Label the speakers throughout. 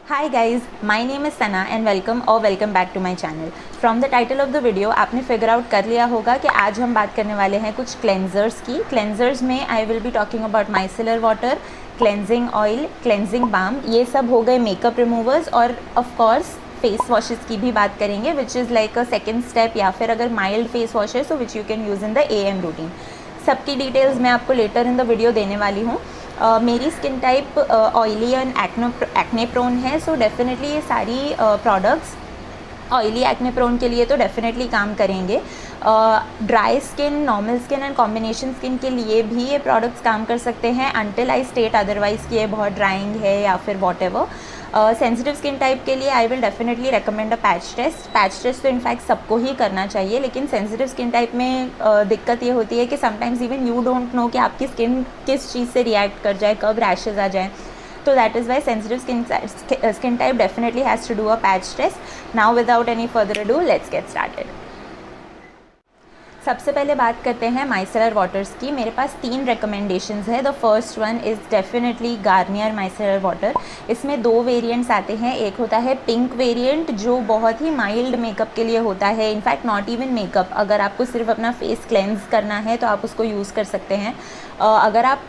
Speaker 1: Hi guys, my name is Sana and welcome back to my channel. From the title of the video आपने figure out कर लिया होगा कि आज हम बात करने वाले हैं कुछ क्लेंजर्स की. क्लेंजर्स में I will be talking about micellar water, cleansing oil, cleansing balm. ये सब हो गए मेकअप रिमूवर्स और ऑफ कोर्स फेस वॉशेस की भी बात करेंगे which is like a second step, या फिर अगर माइल्ड फेस वॉश है so which you can use in the AM routine. सबकी डिटेल्स मैं आपको लेटर इन द वीडियो देने वाली हूँ. मेरी skin type oily and acne prone है, सो डेफिनेटली ये सारी प्रोडक्ट्स ऑयली एक्ने प्रोन के लिए तो डेफिनेटली काम करेंगे. Dry skin, normal skin and combination skin के लिए भी ये प्रोडक्ट्स काम कर सकते हैं अनटिल आई स्टेट अदरवाइज़ कि ये बहुत ड्राइंग है या फिर whatever. Sensitive skin type के लिए I will definitely recommend a patch test. Patch test तो इनफैक्ट सबको ही करना चाहिए, लेकिन सेंसिटिव स्किन टाइप में दिक्कत ये होती है कि sometimes even you don't know कि आपकी स्किन किस चीज़ से रिएक्ट कर जाए, कब रैशेज़ आ जाए. So that is why sensitive skin type definitely has to do a patch test. Now without any further ado, let's get started. सबसे पहले बात करते हैं माइसेलर वाटर्स की. मेरे पास 3 रिकमेंडेशंस है. The first one is definitely Garnier micellar water. इसमें 2 variants आते हैं. एक होता है पिंक वेरिएंट जो बहुत ही माइल्ड मेकअप के लिए होता है. इनफैक्ट नॉट इवन मेकअप, अगर आपको सिर्फ अपना फेस क्लेंज करना है तो आप उसको यूज़ कर सकते हैं. अगर आप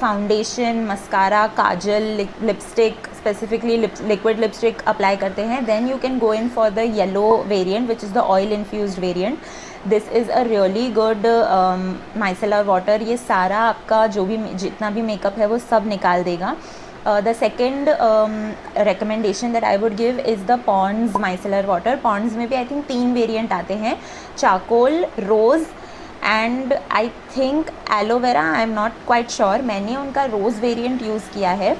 Speaker 1: foundation, mascara, kajal, lipstick, specifically liquid lipstick apply करते हैं, then you can go in for the yellow variant which is the oil infused variant. This is a really good micellar water. ये सारा आपका जो भी जितना भी मेकअप है वो सब निकाल देगा. The second recommendation that I would give is the Pond's micellar water. Pond's में भी आई थिंक 3 वेरिएंट आते हैं, charcoal, rose and I think aloe vera. I am not quite sure. मैंने उनका रोज़ वेरिएंट यूज़ किया है.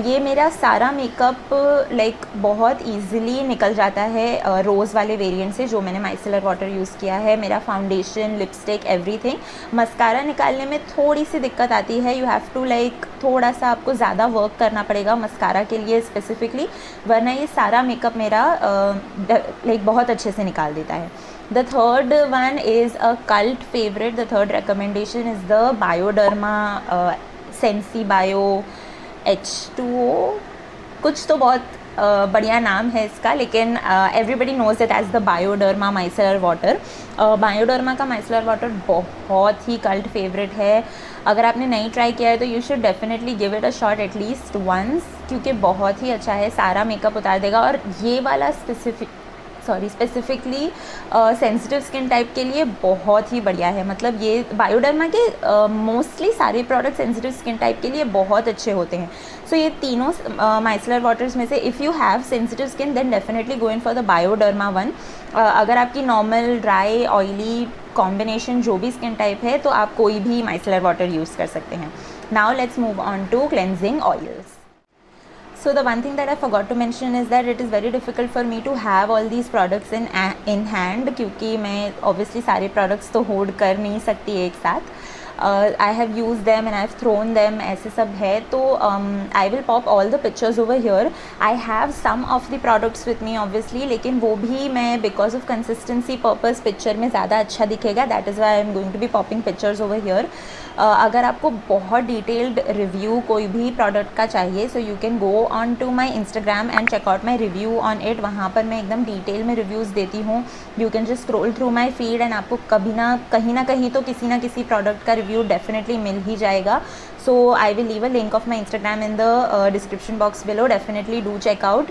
Speaker 1: ये मेरा सारा मेकअप लाइक बहुत इजीली निकल जाता है रोज़ वाले वेरिएंट से, जो मैंने माइसेलर वाटर यूज़ किया है. मेरा फाउंडेशन, लिपस्टिक, एवरीथिंग. मस्कारा निकालने में थोड़ी सी दिक्कत आती है. यू हैव टू लाइक थोड़ा सा आपको ज़्यादा वर्क करना पड़ेगा मस्कारा के लिए स्पेसिफिकली, वरना ये सारा मेकअप मेरा लाइक बहुत अच्छे से निकाल देता है. The third one is a cult favorite. The third recommendation is the Bioderma Sensi Bio H2O. कुछ तो बहुत बढ़िया नाम है इसका, लेकिन everybody knows it as the Bioderma micellar water. Bioderma का माइसेलर वाटर बहुत ही कल्ट फेवरेट है. अगर आपने नहीं ट्राई किया है तो you should definitely give it a shot at least once, क्योंकि बहुत ही अच्छा है, सारा मेकअप उतार देगा. और ये वाला स्पेसिफिकली सेंसिटिव स्किन टाइप के लिए बहुत ही बढ़िया है. मतलब ये बायोडर्मा के मोस्टली सारे प्रोडक्ट सेंसिटिव स्किन टाइप के लिए बहुत अच्छे होते हैं. सो ये तीनों माइसेलर वाटर्स में से if you have sensitive skin then definitely go in for the Bioderma one. अगर आपकी नॉर्मल, ड्राई, ऑयली कॉम्बिनेशन जो भी स्किन टाइप है तो आप कोई भी माइसेलर वाटर यूज़ कर सकते हैं. Now let's move on to cleansing oils. So the one thing that I forgot to mention is that it is very difficult for me to have all these products in hand, क्योंकि मैं obviously सारे products तो hold कर नहीं सकती एक साथ. I have used them and I have thrown them, ऐसे सब है. तो I will pop all the pictures over here. I have some of the products with me obviously, लेकिन वो भी मैं because of consistency purpose picture में ज़्यादा अच्छा दिखेगा. That is why I am going to be popping pictures over here. अगर आपको बहुत डिटेल्ड रिव्यू कोई भी प्रोडक्ट का चाहिए so you can go on to my Instagram and check out my review on it. वहाँ पर मैं एकदम डिटेल में रिव्यूज़ देती हूँ. You can just scroll through my feed and आपको कभी ना कहीं तो किसी ना किसी प्रोडक्ट का रिव्यू डेफिनेटली मिल ही जाएगा. So I will leave a link of my Instagram in the description box below. Definitely do check out.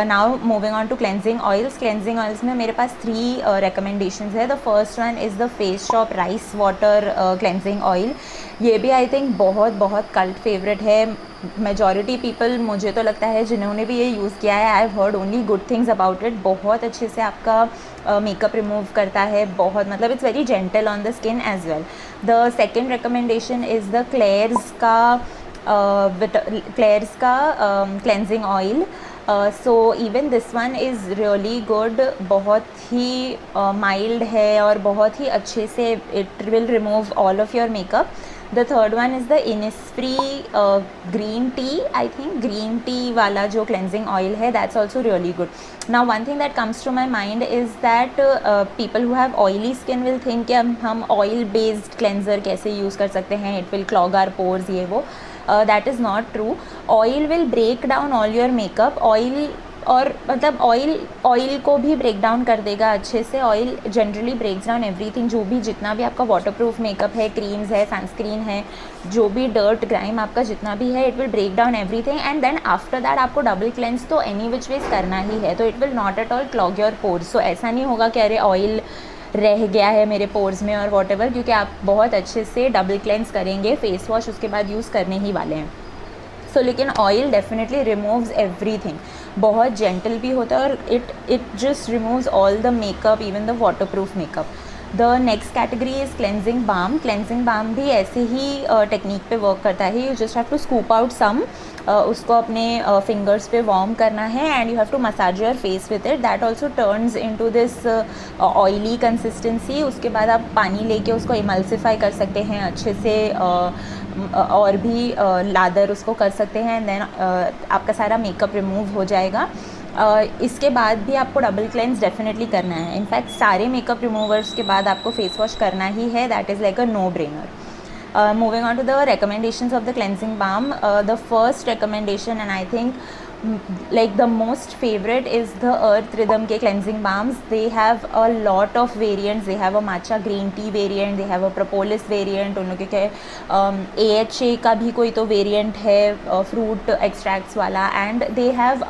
Speaker 1: Now moving on to cleansing oils. Cleansing oils में मेरे पास 3 recommendations है. The first one is the Face Shop Rice Water cleansing oil. ये भी I think बहुत cult favourite है. Majority people, मुझे तो लगता है जिन्होंने भी ये यूज़ किया है, I have heard only good things about it. बहुत अच्छे से आपका मेकअप रिमूव करता है, बहुत मतलब it's very gentle on the skin as well. The second recommendation is the Klairs का cleansing oil. So even this one is really good. बहुत ही माइल्ड है और बहुत ही अच्छे से it will remove all of your makeup. The third one is the Innisfree green tea. I think green tea वाला जो cleansing oil है, that's also really good. Now one thing that comes to my mind is that people who have oily skin will think कि हम oil based cleanser कैसे use कर सकते हैं, it will clog our pores ये वो. That is not true. Oil will break down all your makeup. Oil और मतलब ऑयल को भी ब्रेक डाउन कर देगा अच्छे से. Oil generally breaks down everything. जो भी जितना भी आपका वाटरप्रूफ मेकअप है, क्रीम्स है, सनस्क्रीन है, जो भी डर्ट ग्राइम आपका जितना भी है, it will break down everything. And then after that आपको डबल क्लेंस तो एनी विच वेज करना ही है. तो it will not at all clog your pores. So ऐसा नहीं होगा कि अरे ऑयल रह गया है मेरे पोर्स में और वॉटेवर, क्योंकि आप बहुत अच्छे से डबल क्लेंस करेंगे. फेस वॉश उसके बाद यूज़ करने ही वाले हैं. सो लेकिन ऑयल डेफिनेटली रिमूव्स एवरीथिंग. बहुत जेंटल भी होता है और it just removes all the makeup, even the waterproof makeup. The next category is cleansing balm. Cleansing balm भी ऐसे ही टेक्निक पे वर्क करता है. You just have to scoop out some, उसको अपने फिंगर्स पे वार्म करना है and you have to massage your face with it. That also turns into this oily consistency. उसके बाद आप पानी लेके उसको इमल्सिफाई कर सकते हैं अच्छे से, और भी लादर उसको कर सकते हैं. एंड देन आपका सारा मेकअप रिमूव हो जाएगा. इसके बाद भी आपको डबल क्लेंस डेफिनेटली करना है. इनफैक्ट सारे मेकअप रिमूवर्स के बाद आपको फेस वॉश करना ही है. That is like a no brainer. Moving on to the recommendations of the cleansing balm. The first recommendation, and I think like the most favorite, is the Earth Rhythm के cleansing balms. They have a lot of variants. They have a matcha green tea variant, they have a propolis variant, उन लोगों के AHA का भी कोई तो variant है fruit extracts वाला. And they have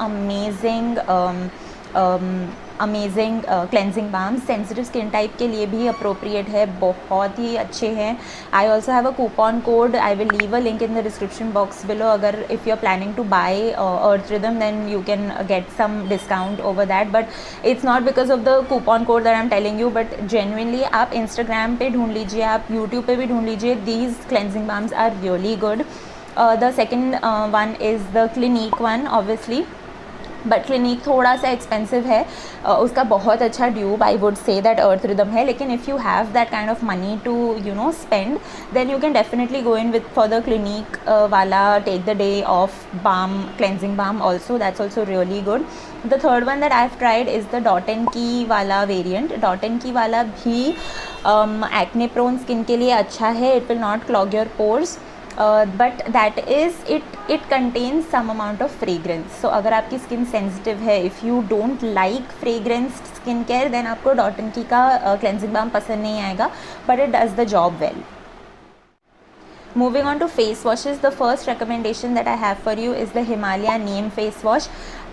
Speaker 1: amazing cleansing balms. Sensitive skin type के लिए भी अप्रोप्रिएट है, बहुत ही अच्छे हैं. I also have a coupon code. I will leave a link in the description box below. अगर if you are planning to buy Earth Rhythm then you can get some discount over that. But it's not because of the coupon code that I am telling you, but genuinely आप Instagram पे ढूंढ लीजिए, आप YouTube पे भी ढूंढ लीजिए. These cleansing balms are really good. The second one is the Clinique one obviously, but Clinique थोड़ा सा एक्सपेंसिव है. उसका बहुत अच्छा dupe I would say that Earth Rhythm है. लेकिन if you have that kind of money to you know spend, then you can definitely go in with for the Clinique वाला take the day off balm, cleansing balm also. That's also really good. The third one that I have tried is the dot and की वाला variant. Dot and की वाला भी acne prone skin के लिए अच्छा है. It will not clog your pores, but that is it contains some amount of fragrance. So अगर आपकी स्किन सेंसिटिव है, if you don't like fragranced skin care, then आपको डॉट एंड की का क्लेंजिंग बाम पसंद नहीं आएगा, but it does the job well. Moving on to face washes, the first recommendation that I have for you is the Himalaya Neem face wash.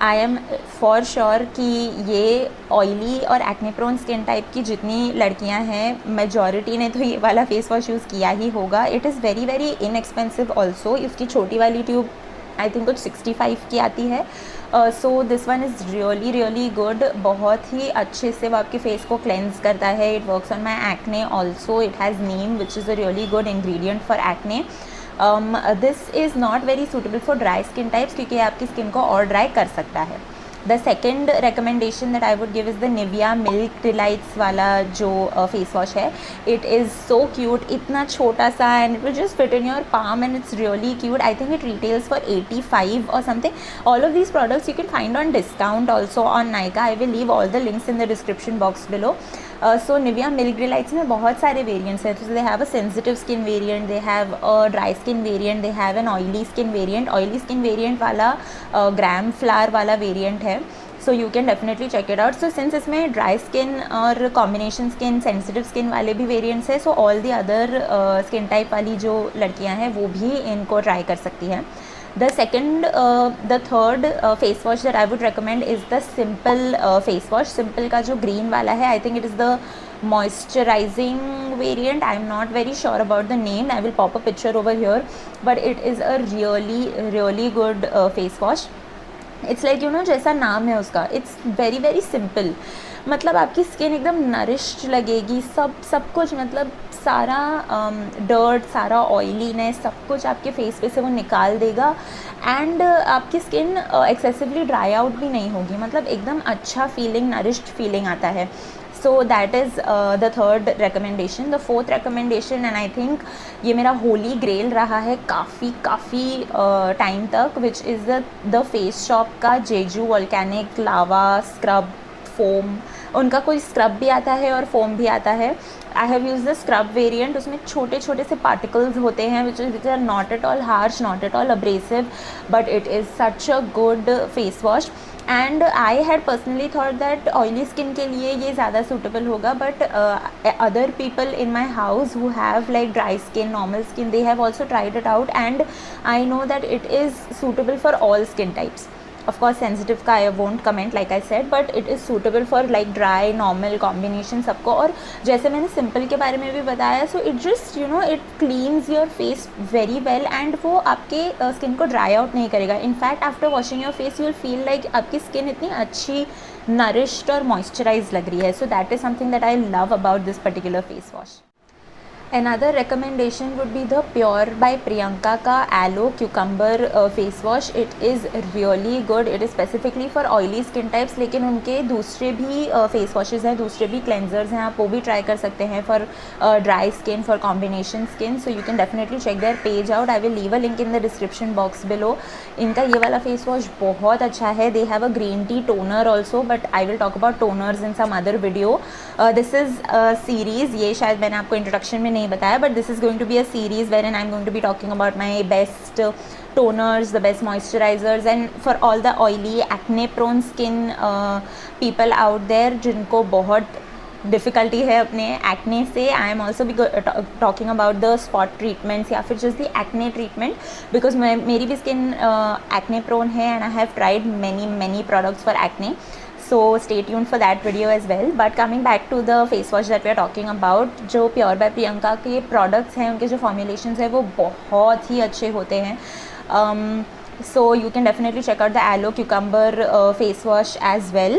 Speaker 1: I am for sure कि ये oily और acne prone skin type की जितनी लड़कियां हैं, majority ने तो ये वाला फेस वॉश यूज़ किया ही होगा. It is very very inexpensive also. इसकी छोटी वाली ट्यूब आई थिंक कुछ 65 की आती है. So this one is really really good. बहुत ही अच्छे से वो आपके फेस को क्लेंस करता है. It works on my acne also. It has Neem which is a really good ingredient for acne. This is not very suitable for dry skin types, क्योंकि आपकी स्किन को और ड्राई कर सकता है. The second recommendation that I would give is the Nivea milk delights वाला जो face wash है. It is so cute. इतना छोटा सा and it will just fit in your palm and it's really cute. I think it retails for 85 और something. All of these products you can find on discount also on Nykaa. I will leave all the links in the description box below. So Nivea milk delights में बहुत सारे variants हैं. तो they have a sensitive skin variant, they have a dry skin variant, they have an oily skin variant. Oily skin variant वाला ग्राम flower वाला variant है. So you can definitely check it out. So since इसमें dry skin और combination skin, sensitive skin वाले भी variants है, so all the other skin type वाली जो लड़कियां हैं वो भी इनको ट्राई कर सकती हैं. The third face wash that I would recommend is the Simple face wash. Simple का जो green वाला है, I think it is the moisturizing variant. I am not very sure about the name. I will pop a picture over here, but it is a really really good face wash. It's like you know जैसा नाम है उसका, it's very very simple. मतलब आपकी skin एकदम nourished लगेगी. सब कुछ मतलब सारा डर्ट, सारा ऑयलीनेस, सब कुछ आपके फेस पे से वो निकाल देगा. एंड आपकी स्किन एक्सेसिवली ड्राई आउट भी नहीं होगी. मतलब एकदम अच्छा फीलिंग, नरिश्ड फीलिंग आता है. So that is the third recommendation. The fourth recommendation, and I think ये मेरा होली ग्रेल रहा है काफ़ी टाइम तक, विच इज़ द फेस शॉप का जेजू वॉल्केनिक लावा स्क्रब फोम, उनका कोई स्क्रब भी आता है और फोम भी आता है. I have use the scrub variant. उसमें छोटे छोटे से पार्टिकल्स होते हैं which are not at all harsh, not at all abrasive, but it is such a good face wash. And I had personally thought that oily skin के लिए ये ज़्यादा सूटेबल होगा, but other people in my house who have like dry skin, normal skin, they have also tried it out and I know that it is suitable for all skin types. Of course sensitive का I won't comment like I said, but it is suitable for like dry, normal combination सबको. और जैसे मैंने simple के बारे में भी बताया, so it just you know it cleans your face very well and वो आपके स्किन को ड्राई आउट नहीं करेगा. In fact after washing your face you will feel like आपकी स्किन इतनी अच्छी नरिश्ड और मॉइस्चराइज लग रही है. So that is something that I love about this particular face wash. Another recommendation would be the Pure by Priyanka का Aloe Cucumber face wash. It is really good. It is specifically for oily skin types, लेकिन उनके दूसरे भी face washes हैं, दूसरे भी cleansers हैं, आप वो भी try कर सकते हैं for dry skin, for combination skin. So you can definitely check their page out. I will leave a link in the description box below. इनका ये वाला face wash बहुत अच्छा है. They have a green tea toner also, but I will talk about toners in some other video. This is a series. ये शायद मैंने आपको introduction में नहीं बताया, but this is going to be a series wherein I'm going to be talking about my best toners, the best moisturizers, and for all the oily acne prone skin people out there जिनको बहुत difficulty है अपने acne से. I am also भी talking about the spot treatments या फिर just the acne treatment, because मेरी भी स्किन एक्ने प्रोन है and I have tried many products for acne. So stay tuned for that video as well. But coming back to the face wash that we are talking about, जो Pure by Priyanka के products हैं, उनके जो formulations हैं वो बहुत ही अच्छे होते हैं. So you can definitely check out the Aloe Cucumber face wash as well.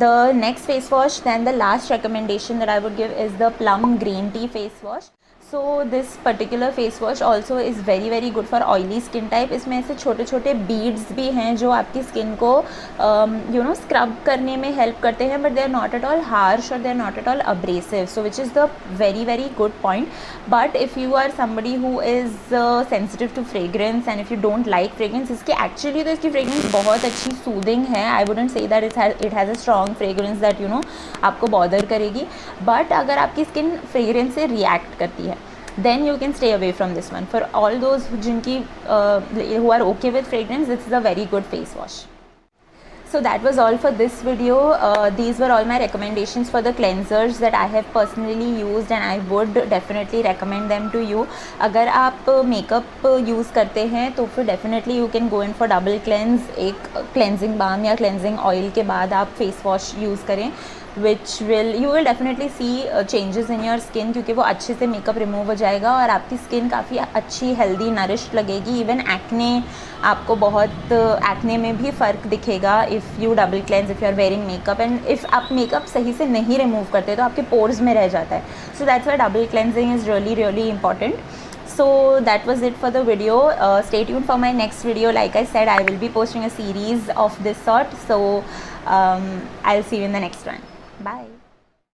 Speaker 1: The next face wash, then the last recommendation that I would give is the Plum Green Tea face wash. So this particular face wash also is very good for oily skin type. इसमें ऐसे छोटे छोटे beads भी हैं जो आपकी skin को scrub करने में हेल्प करते हैं, but they are not at all harsh or they are not at all abrasive, so which is the very good point. But if you are somebody who is sensitive to fragrance and if you don't like fragrance, इसकी actually तो इसकी fragrance बहुत अच्छी soothing है. I wouldn't say that it has a strong fragrance that आपको bother करेगी, but अगर आपकी स्किन fragrance से react करती है, then you can stay away from this one. For all those who are okay with fragrance, this is a very good face wash. So that was all for this video. These were all my recommendations for the cleansers that I have personally used and I would definitely recommend them to you. अगर आप makeup use करते हैं तो फिर definitely you can go in for double cleanse. एक cleansing balm या cleansing oil के बाद आप face wash यूज़ करें, which you will definitely see changes in your skin, क्योंकि वो अच्छे से मेकअप रिमूव हो जाएगा और आपकी स्किन काफ़ी अच्छी हेल्दी नरिश्ड लगेगी. इवन एक्ने, आपको बहुत एक्ने में भी फ़र्क दिखेगा if you double cleanse, if you are wearing makeup. And इफ़ आप मेकअप सही से नहीं रिमूव करते तो आपके पोर्स में रह जाता है. So that's why double cleansing is really important. So that was it for the video. Stay tuned for my next video. Like I said, I will be posting a series of this sort. So I'll see you in the next one. Bye.